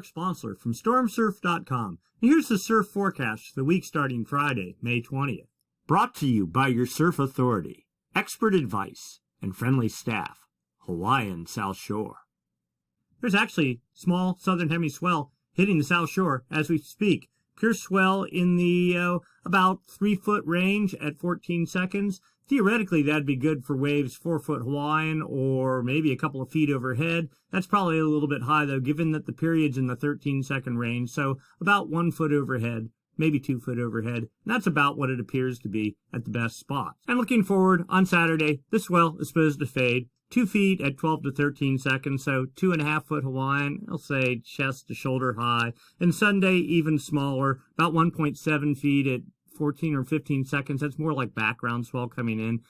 Mark Sponsler from StormSurf.com. And here's the surf forecast for the week starting Friday, May 20th. Brought to you by your surf authority, expert advice, and friendly staff, Hawaiian South Shore. There's actually small southern hemi swell hitting the South Shore as we speak. Pure swell in the about 3-foot range at 14 seconds. Theoretically, that'd be good for waves 4-foot Hawaiian or maybe a couple of feet overhead. That's probably a little bit high, though, given that the period's in the 13-second range. So about 1 foot overhead, maybe 2 foot overhead. And that's about what it appears to be at the best spot. And looking forward, on Saturday, the swell is supposed to fade. 2 feet at 12 to 13 seconds, so 2.5 foot Hawaiian, I'll say chest to shoulder high. And Sunday, even smaller, about 1.7 feet at 14 or 15 seconds. That's more like background swell coming in.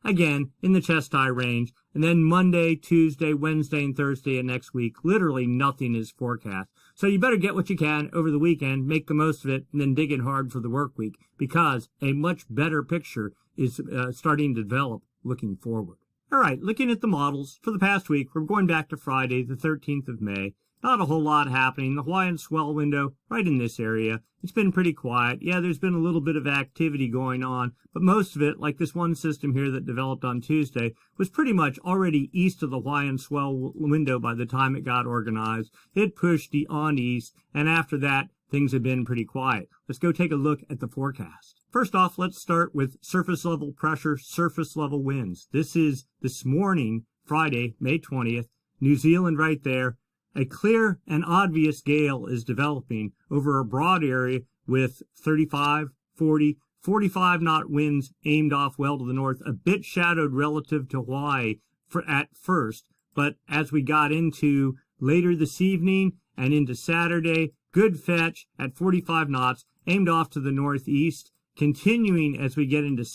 Again, in the chest high range. And then Monday, Tuesday, Wednesday, and Thursday of next week, literally nothing is forecast. So you better get what you can over the weekend, make the most of it, and then dig in hard for the work week, because a much better picture is starting to develop looking forward. All right, looking at the models for the past week, we're going back to Friday, the 13th of May. Not a whole lot happening. The Hawaiian swell window right in this area. It's been pretty quiet. Yeah, there's been a little bit of activity going on, but most of it, like this one system here that developed on Tuesday, was pretty much already east of the Hawaiian swell window by the time it got organized. It pushed on east, and after that, things have been pretty quiet. Let's go take a look at the forecast. First off, let's start with surface level pressure, surface level winds. This is this morning, Friday, May 20th, New Zealand right there. A clear and obvious gale is developing over a broad area with 35, 40, 45 knot winds aimed off well to the north, a bit shadowed relative to Hawaii at first, but as we got into later this evening and into Saturday, good fetch at 45 knots aimed off to the northeast. Continuing as we get into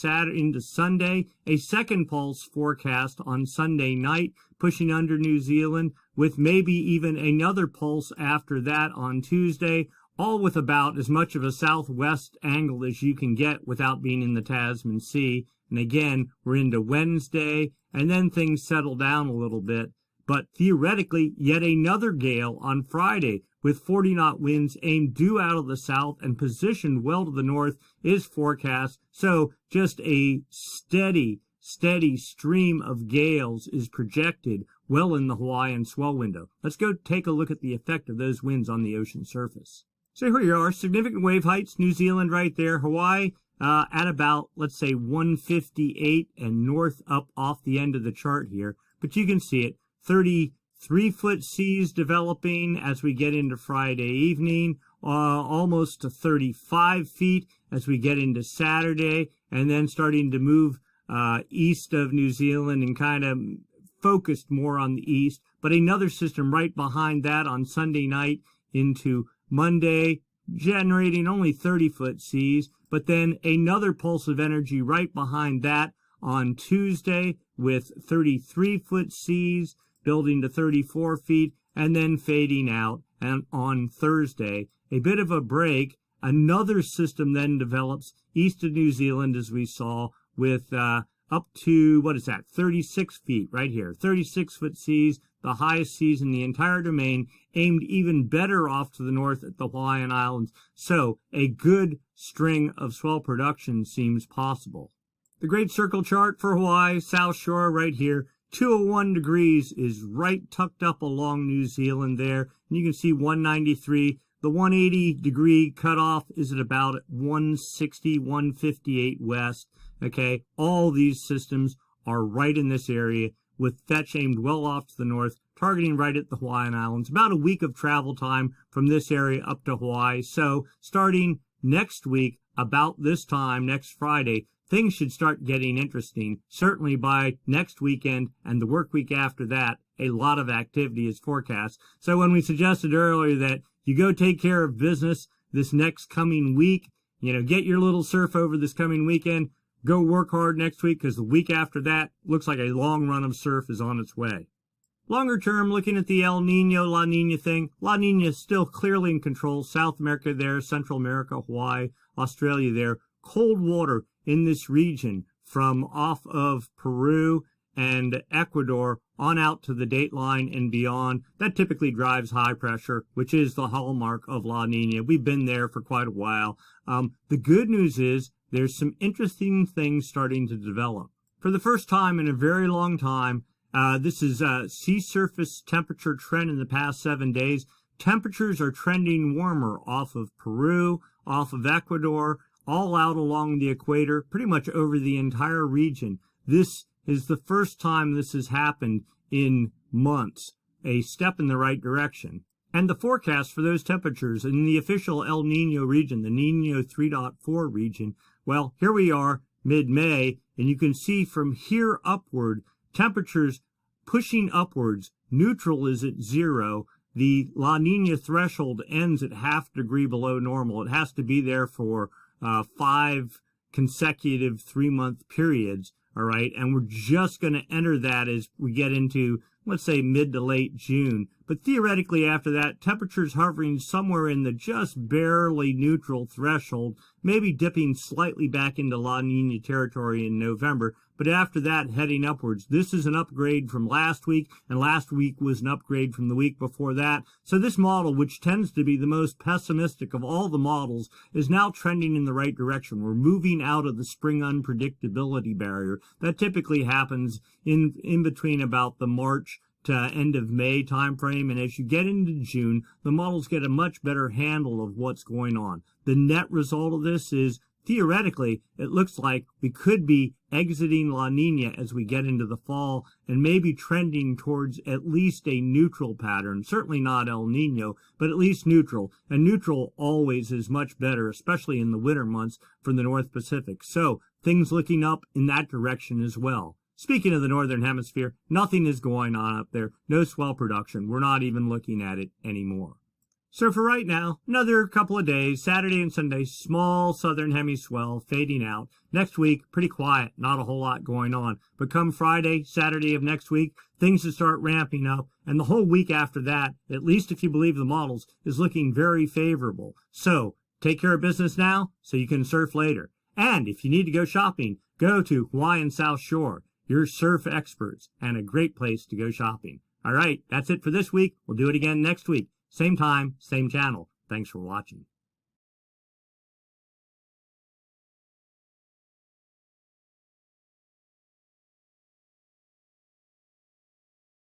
Sunday, a second pulse forecast on Sunday night, pushing under New Zealand, with maybe even another pulse after that on Tuesday, all with about as much of a southwest angle as you can get without being in the Tasman Sea. And again, we're into Wednesday, and then things settle down a little bit. But theoretically, yet another gale on Friday, with 40-knot winds aimed due out of the south and positioned well to the north is forecast. So just a steady stream of gales is projected well in the Hawaiian swell window. Let's go take a look at the effect of those winds on the ocean surface. So here you are, significant wave heights, New Zealand right there, Hawaii at about, let's say, 158 and north up off the end of the chart here. But you can see it, 33-foot seas developing as we get into Friday evening, almost to 35 feet as we get into Saturday, and then starting to move east of New Zealand and kind of focused more on the east. But another system right behind that on Sunday night into Monday, generating only 30-foot seas, but then another pulse of energy right behind that on Tuesday with 33-foot seas, building to 34 feet, and then fading out. And on Thursday, a bit of a break. Another system then develops east of New Zealand, as we saw, with up to, 36 feet right here. 36-foot seas, the highest seas in the entire domain, aimed even better off to the north at the Hawaiian Islands. So a good string of swell production seems possible. The Great Circle chart for Hawaii, South Shore right here. 201 degrees is right tucked up along New Zealand there. And you can see 193. The 180 degree cutoff is at about 160, 158 west. Okay, all these systems are right in this area with fetch aimed well off to the north, targeting right at the Hawaiian Islands. About a week of travel time from this area up to Hawaii. So starting next week, about this time, next Friday, things should start getting interesting. Certainly by next weekend and the work week after that, a lot of activity is forecast. So when we suggested earlier that you go take care of business this next coming week, get your little surf over this coming weekend, go work hard next week, because the week after that looks like a long run of surf is on its way. Longer term, looking at the El Nino, La Nina thing, La Nina is still clearly in control. South America there, Central America, Hawaii, Australia there. Cold water in this region from off of Peru and Ecuador on out to the dateline and beyond. That typically drives high pressure, which is the hallmark of La Nina. We've been there for quite a while. The good news is there's some interesting things starting to develop. For the first time in a very long time, this is a sea surface temperature trend in the past 7 days. Temperatures are trending warmer off of Peru, off of Ecuador, all out along the equator, pretty much over the entire region. This is the first time this has happened in months, a step in the right direction. And the forecast for those temperatures in the official El Nino region, the Nino 3.4 region, well, here we are, mid-May, and you can see from here upward, temperatures pushing upwards. Neutral is at 0. The La Nina threshold ends at ½ degree below normal. It has to be there for 5 consecutive 3-month periods, all right? And we're just going to enter that as we get into, let's say, mid to late June. But theoretically, after that, temperatures hovering somewhere in the just barely neutral threshold, maybe dipping slightly back into La Nina territory in November. But after that, heading upwards. This is an upgrade from last week, and last week was an upgrade from the week before that. So this model, which tends to be the most pessimistic of all the models, is now trending in the right direction. We're moving out of the spring unpredictability barrier. That typically happens in between about the March to end of May timeframe, and as you get into June, the models get a much better handle of what's going on. The net result of this is, theoretically, it looks like we could be exiting La Nina as we get into the fall and maybe trending towards at least a neutral pattern. Certainly not El Nino, but at least neutral. And neutral always is much better, especially in the winter months for the North Pacific. So things looking up in that direction as well. Speaking of the Northern Hemisphere, nothing is going on up there. No swell production. We're not even looking at it anymore. So for right now, another couple of days, Saturday and Sunday, small southern hemi swell fading out. Next week, pretty quiet, not a whole lot going on. But come Friday, Saturday of next week, things will start ramping up. And the whole week after that, at least if you believe the models, is looking very favorable. So take care of business now so you can surf later. And if you need to go shopping, go to Hawaiian South Shore. Your surf experts and a great place to go shopping. All right, that's it for this week. We'll do it again next week. Same time, same channel. Thanks for watching.